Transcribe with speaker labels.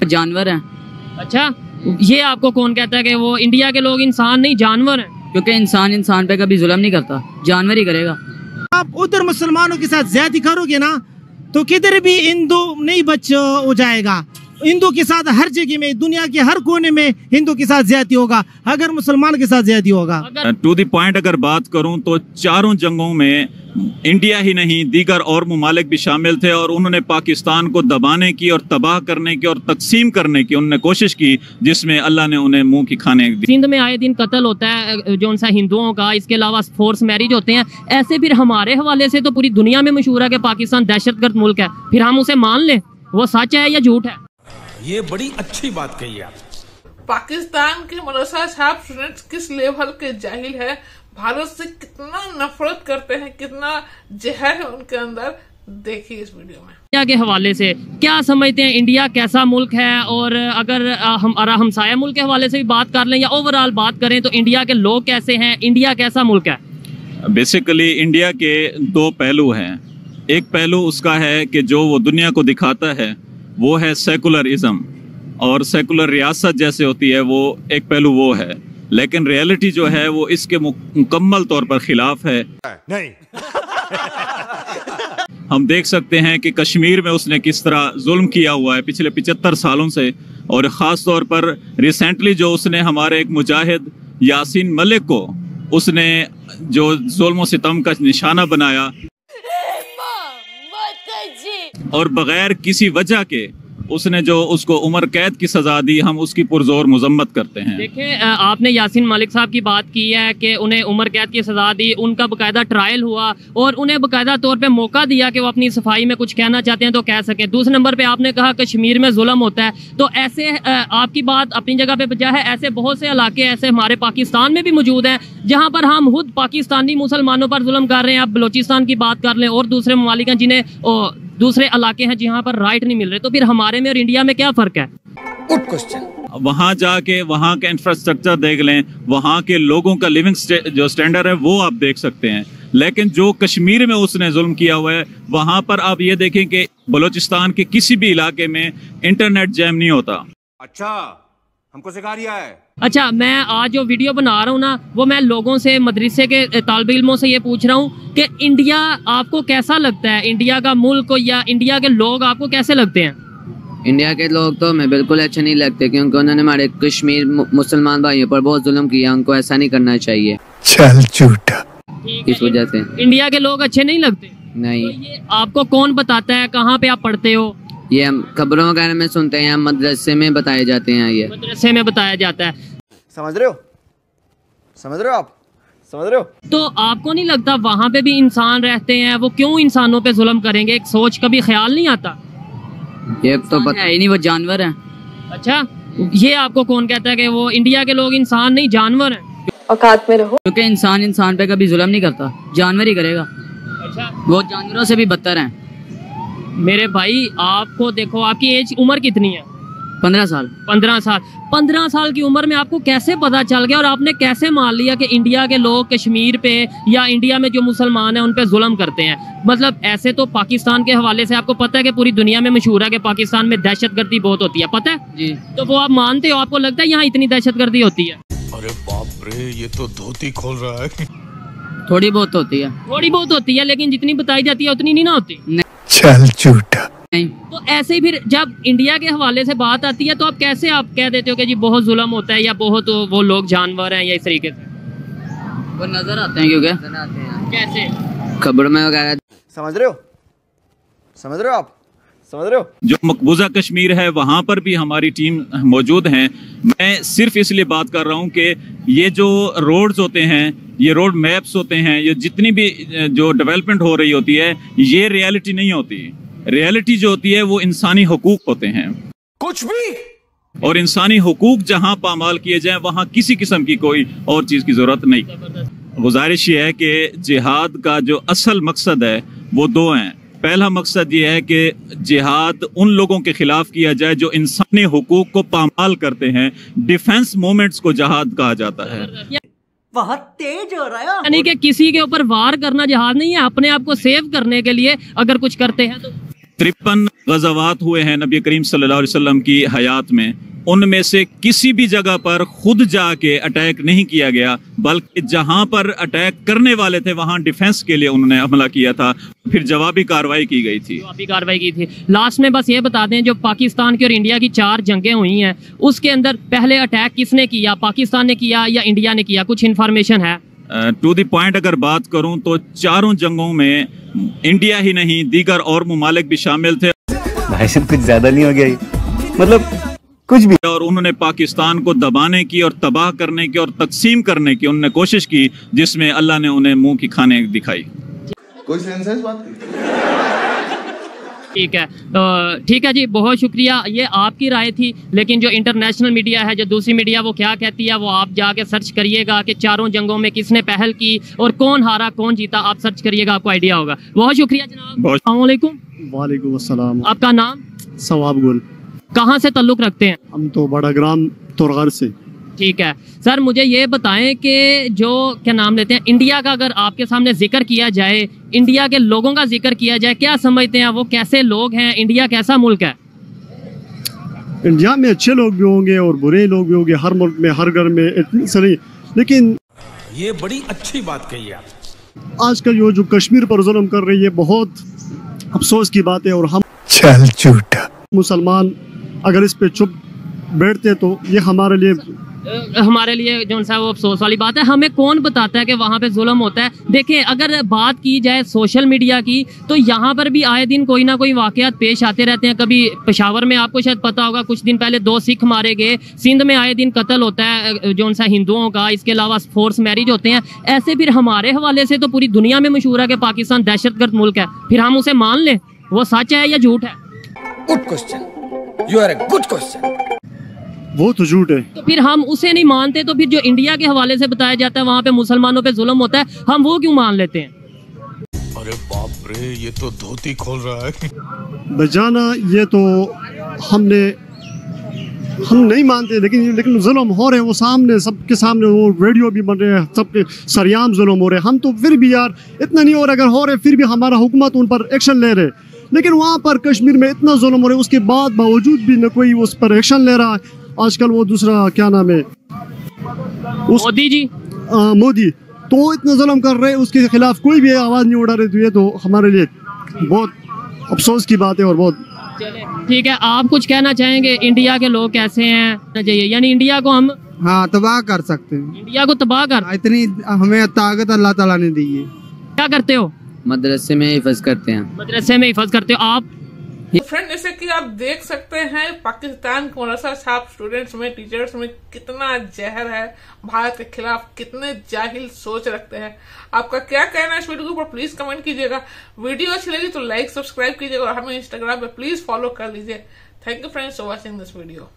Speaker 1: जानवर हैं।
Speaker 2: अच्छा, ये आपको कौन कहता है कि वो इंडिया के लोग इंसान नहीं जानवर हैं?
Speaker 1: क्योंकि इंसान पे कभी जुल्म नहीं करता, जानवर ही करेगा।
Speaker 3: आप उधर मुसलमानों के साथ ज्यादती करोगे ना तो किधर भी हिंदू नहीं बच हो जाएगा। हिंदू के साथ हर जगह में, दुनिया के हर कोने में हिंदू के साथ ज्यादती होगा अगर मुसलमान के साथ ज्यादती होगा।
Speaker 4: टू द पॉइंट अगर बात करूं तो चारों जंगों में इंडिया ही नहीं दीगर और ममालिक भी शामिल थे और उन्होंने पाकिस्तान को दबाने की और तबाह करने की और तकसीम करने की उन्होंने कोशिश की, जिसमें अल्लाह ने उन्हें मुंह की खाने दी।
Speaker 2: सिंध में आए दिन कत्ल होता है जो उनसा हिंदुओं का, इसके अलावा फोर्स मैरिज होते हैं। ऐसे फिर हमारे हवाले से तो पूरी दुनिया में मशहूर है कि पाकिस्तान दहशतगर्द मुल्क है, फिर हम उसे मान लें वो सच है या झूठ है?
Speaker 5: ये बड़ी अच्छी बात कही आप।
Speaker 6: पाकिस्तान के मदरसा साहब स्टूडेंट्स किस लेवल के जाहिल है, भारत से कितना नफरत करते हैं, कितना जहर है उनके अंदर, देखिए इस वीडियो में।
Speaker 2: इंडिया के हवाले से क्या समझते हैं, इंडिया कैसा मुल्क है? और अगर हम हमसाया मुल्क के हवाले से भी बात कर लें या ओवरऑल बात करें तो इंडिया के लोग कैसे हैं, इंडिया कैसा मुल्क है?
Speaker 4: बेसिकली इंडिया के दो पहलू हैं। एक पहलू उसका है कि जो वो दुनिया को दिखाता है वो है सेकुलरिज्म, और सेकुलर रियासत जैसे होती है वो एक पहलू वो है, लेकिन रियलिटी जो है वो इसके मुकम्मल तौर पर खिलाफ है।
Speaker 5: नहीं
Speaker 4: हम देख सकते हैं कि कश्मीर में उसने किस तरह जुल्म किया हुआ है पिछले 75 सालों से, और ख़ास तौर पर रिसेंटली जो उसने हमारे एक मुजाहिद यासीन मलिक को उसने जो जुल्म सितम का निशाना बनाया और बगैर किसी वजह के उसने जो उसको उम्र कैद की सजा दी, हम उसकी पुरजोर मजम्मत करते हैं।
Speaker 2: देखिए, आपने यासीन मलिक साहब की बात की है कि उन्हें उम्र कैद की सजा दी, उनका बकायदा ट्रायल हुआ और उन्हें बकायदा तौर पे मौका दिया कि वो अपनी सफाई में कुछ कहना चाहते हैं तो कह सकें। दूसरे नंबर पे आपने कहा कश्मीर में जुल्म होता है, तो ऐसे आपकी बात अपनी जगह पे बजा है। ऐसे बहुत से इलाके ऐसे हमारे पाकिस्तान में भी मौजूद हैं जहाँ पर हम खुद पाकिस्तानी मुसलमानों पर जुल्म कर रहे हैं। आप बलोचिस्तान की बात कर लें और दूसरे ममालिक हैं जिन्हें दूसरे इलाके हैं जहाँ पर राइट नहीं मिल रहे, तो फिर हमारे में और इंडिया में क्या फर्क है?
Speaker 5: Good question.
Speaker 4: वहाँ जाके वहाँ का इंफ्रास्ट्रक्चर देख लें, वहाँ के लोगों का लिविंग जो स्टैंडर्ड है वो आप देख सकते हैं। लेकिन जो कश्मीर में उसने जुल्म किया हुआ है वहाँ पर आप ये देखें कि बलोचिस्तान के किसी भी इलाके में इंटरनेट जैम नहीं होता।
Speaker 5: अच्छा, हमको सिखा रिया है।
Speaker 2: अच्छा, मैं आज जो वीडियो बना रहा हूँ ना वो मैं लोगों से, मदरसे के तालिब इल्मों से ये पूछ रहा हूँ कि इंडिया आपको कैसा लगता है, इंडिया का मुल्क या इंडिया के लोग आपको कैसे लगते हैं?
Speaker 1: इंडिया के लोग तो हमें बिल्कुल अच्छे नहीं लगते, क्योंकि उन्होंने हमारे कश्मीर मुसलमान भाइयों पर बहुत जुल्म किया, उनको ऐसा नहीं करना चाहिए।
Speaker 5: चल झूठा।
Speaker 1: इस वजह से
Speaker 2: इंडिया के लोग अच्छे नहीं लगते?
Speaker 1: नहीं।
Speaker 2: तो ये आपको कौन बताता है, कहाँ पे आप पढ़ते हो?
Speaker 1: ये हम खबरों वगैरह में सुनते हैं, मदरसे में बताए जाते हैं, ये
Speaker 2: मदरसे में बताया जाता है।
Speaker 5: समझ रहे हो, समझ रहे हो आप, समझ रहे हो?
Speaker 2: तो आपको नहीं लगता वहाँ पे भी इंसान रहते हैं, वो क्यों इंसानों पे जुल्म करेंगे? एक सोच कभी ख्याल नहीं आता?
Speaker 1: ये तो पता
Speaker 2: है ही नहीं, वो जानवर हैं। अच्छा, ये आपको कौन कहता है कि वो इंडिया के लोग इंसान नहीं जानवर हैं?
Speaker 7: औकात में रहो।
Speaker 1: क्योंकि इंसान पे कभी जुल्म नहीं करता, जानवर ही करेगा।
Speaker 2: अच्छा,
Speaker 1: वो जानवरों से भी बदतर हैं।
Speaker 2: मेरे भाई आपको देखो, आपकी एज उम्र कितनी है?
Speaker 1: 15 साल।
Speaker 2: 15 साल। 15 साल की उम्र में आपको कैसे पता चल गया और आपने कैसे मान लिया कि इंडिया के लोग कश्मीर पे या इंडिया में जो मुसलमान हैं उन पे जुल्म करते हैं? मतलब ऐसे तो पाकिस्तान के हवाले से आपको पता है कि पूरी दुनिया में मशहूर है कि पाकिस्तान में दहशतगर्दी बहुत होती है, पता है
Speaker 1: जी?
Speaker 2: तो वो आप मानते हो? आपको लगता है यहाँ इतनी दहशतगर्दी होती है?
Speaker 5: अरे बाप रे, ये तो धोती खोल रहा है।
Speaker 1: थोड़ी बहुत होती है।
Speaker 2: थोड़ी बहुत होती है, लेकिन जितनी बताई जाती है उतनी नहीं ना होती।
Speaker 5: चल झूठा।
Speaker 1: नहीं।
Speaker 2: तो ऐसे ही फिर जब इंडिया के हवाले से बात आती है तो आप कैसे आप कह देते हो कि जी बहुत जुल्म होता है या बहुत वो लोग जानवर हैं या इस तरीके से?
Speaker 1: वो नजर आते हैं, क्योंकि
Speaker 2: कैसे?
Speaker 1: खबर में वगैरह।
Speaker 5: समझ रहे हो, समझ रहे हो आप, समझ रहे हो?
Speaker 4: जो मकबूजा कश्मीर है वहाँ पर भी हमारी टीम मौजूद हैं। मैं सिर्फ इसलिए बात कर रहा हूँ कि ये जो रोड्स होते हैं, ये रोड मैप्स होते हैं, ये जितनी भी जो डेवलपमेंट हो रही होती है, ये रियलिटी नहीं होती। रियलिटी जो होती है वो इंसानी हुकूक होते हैं।
Speaker 5: कुछ भी।
Speaker 4: और इंसानी हुकूक जहाँ पामाल किए जाएं वहाँ किसी किस्म की कोई और चीज़ की ज़रूरत नहीं। गुजारिश ये है कि जिहाद का जो असल मकसद है वो दो हैं। पहला मकसद ये है कि जिहाद उन लोगों के खिलाफ किया जाए जो इंसानी हुकूक को पामाल करते हैं। डिफेंस मूवमेंट्स को जिहाद कहा जाता है।
Speaker 7: बहुत तेज हो रहा है।
Speaker 2: यानी कि किसी के ऊपर वार करना जिहाद नहीं है, अपने आप को सेव करने के लिए अगर कुछ करते हैं तो
Speaker 4: 53 गज़वात हुए हैं नबी करीम सल्लल्लाहु अलैहि वसल्लम की हयात में, उनमें से किसी भी जगह पर खुद जाके अटैक नहीं किया गया, बल्कि जहां पर अटैक करने वाले थे वहां डिफेंस के लिए उन्होंने हमला किया था, फिर जवाबी कार्रवाई की गई थी।
Speaker 2: लास्ट में बस ये बता दें, जो पाकिस्तान की और इंडिया की 4 जंगें हुई हैं उसके अंदर पहले अटैक किसने किया, पाकिस्तान ने किया या इंडिया ने किया, कुछ इन्फॉर्मेशन है?
Speaker 4: टू द पॉइंट अगर बात करूं तो चारों जंगों में इंडिया ही नहीं दीगर और मुमालिक भी शामिल थे।
Speaker 8: भाई साहब कुछ ज्यादा नहीं हो गया, मतलब कुछ भी।
Speaker 4: और उन्होंने पाकिस्तान को दबाने की और तबाह करने की और तकसीम करने की उन्होंने कोशिश की, जिसमें अल्लाह ने उन्हें मुंह की खाने दिखाई।
Speaker 5: कोई सेंस है इस बात की?
Speaker 2: ठीक है, ठीक है जी, बहुत शुक्रिया। ये आपकी राय थी, लेकिन जो इंटरनेशनल मीडिया है, जो दूसरी मीडिया, वो क्या कहती है वो आप जाके सर्च करिएगा कि चारों जंगों में किसने पहल की और कौन हारा कौन जीता, आप सर्च करिएगा, आपको आइडिया होगा। बहुत शुक्रिया जनाब। अस्सलाम वालेकुम।
Speaker 9: वालेकुम अस्सलाम।
Speaker 2: आपका नाम?
Speaker 9: सवाब गुल।
Speaker 2: कहाँ से ताल्लुक़ रखते हैं?
Speaker 9: हम तो बड़ा ग्राम तोरगर से।
Speaker 2: ठीक है सर, मुझे ये बताएं कि जो क्या नाम लेते हैं इंडिया का, अगर आपके सामने जिक्र किया जाए, इंडिया के लोगों का जिक्र किया जाए, क्या समझते हैं वो कैसे लोग हैं, इंडिया कैसा मुल्क है?
Speaker 9: इंडिया में अच्छे लोग भी होंगे और बुरे लोग भी होंगे, हर मुल्क में हर घर में इतनी सारी, लेकिन
Speaker 10: ये बड़ी अच्छी बात कही आप।
Speaker 9: आजकल जो कश्मीर पर जुल्म कर रही है, बहुत अफसोस की बात है। और हम
Speaker 8: चल झूठा
Speaker 9: मुसलमान अगर इस पे चुप बैठते तो ये हमारे लिए
Speaker 2: जो सा वो अफसोस वाली बात है। हमें कौन बताता है कि वहाँ पे जुल्म होता है? देखें, अगर बात की जाए सोशल मीडिया की, तो यहाँ पर भी आए दिन कोई ना कोई वाकयात पेश आते रहते हैं। कभी पेशावर में आपको शायद पता होगा, कुछ दिन पहले 2 सिख मारे गए। सिंध में आए दिन कत्ल होता है जो सा हिंदुओं का, इसके अलावा फोर्स मैरिज होते हैं। ऐसे फिर हमारे हवाले से तो पूरी दुनिया में मशहूर है कि पाकिस्तान दहशतगर्द मुल्क है। फिर हम उसे मान लें, वो सच है या झूठ है?
Speaker 10: Good question, you are a good question.
Speaker 9: वो तो झूठ है।
Speaker 2: तो फिर हम उसे नहीं मानते, तो फिर जो इंडिया के हवाले से बताया जाता है वहाँ पे मुसलमानों पे जुल्म होता है, हम वो क्यों मान लेते हैं?
Speaker 10: अरे बाप रे, ये तो धोती खोल रहा है।
Speaker 9: बजाना ये तो हम नहीं मानते, लेकिन जुल्म हो रहे हैं, वो सामने सबके सामने, वो वीडियो भी बन रहे हैं, सबके सरियाम जुल्म हो रहे हैं। हम तो फिर भी यार इतना नहीं हो रहा, अगर हो रहे फिर भी हमारा हुकूमत उन पर एक्शन ले रहे, लेकिन वहाँ पर कश्मीर में इतना जुल्म हो रहा है, उसके बावजूद भी न कोई उस पर एक्शन ले रहा है। आजकल वो दूसरा क्या नाम है,
Speaker 2: मोदी जी,
Speaker 9: मोदी तो इतना जुल्म कर रहे हैं, उसके खिलाफ कोई भी आवाज़ नहीं उठा रहे। तो ये तो हमारे लिए बहुत अफसोस की बात है। और बहुत
Speaker 2: ठीक है, आप कुछ कहना चाहेंगे? इंडिया के लोग कैसे हैं चाहिए, यानी इंडिया को हम
Speaker 11: तबाह कर सकते हैं।
Speaker 2: इंडिया को तबाह कर,
Speaker 11: इतनी हमें ताकत अल्लाह ताला ने दी है।
Speaker 2: क्या करते हो?
Speaker 1: मदरसे में हिफज करते हैं।
Speaker 2: मदरसे में हिफज करते हो आप?
Speaker 6: फ्रेंड, जैसे कि आप देख सकते हैं पाकिस्तान के मदरसा छाप स्टूडेंट्स में, टीचर्स में कितना जहर है, भारत के खिलाफ कितने जाहिल सोच रखते हैं। आपका क्या कहना है इस वीडियो के ऊपर प्लीज कमेंट कीजिएगा। वीडियो अच्छी लगी तो लाइक सब्सक्राइब कीजिएगा और हमें इंस्टाग्राम पे प्लीज फॉलो कर लीजिए। Thank you friends for watching this video.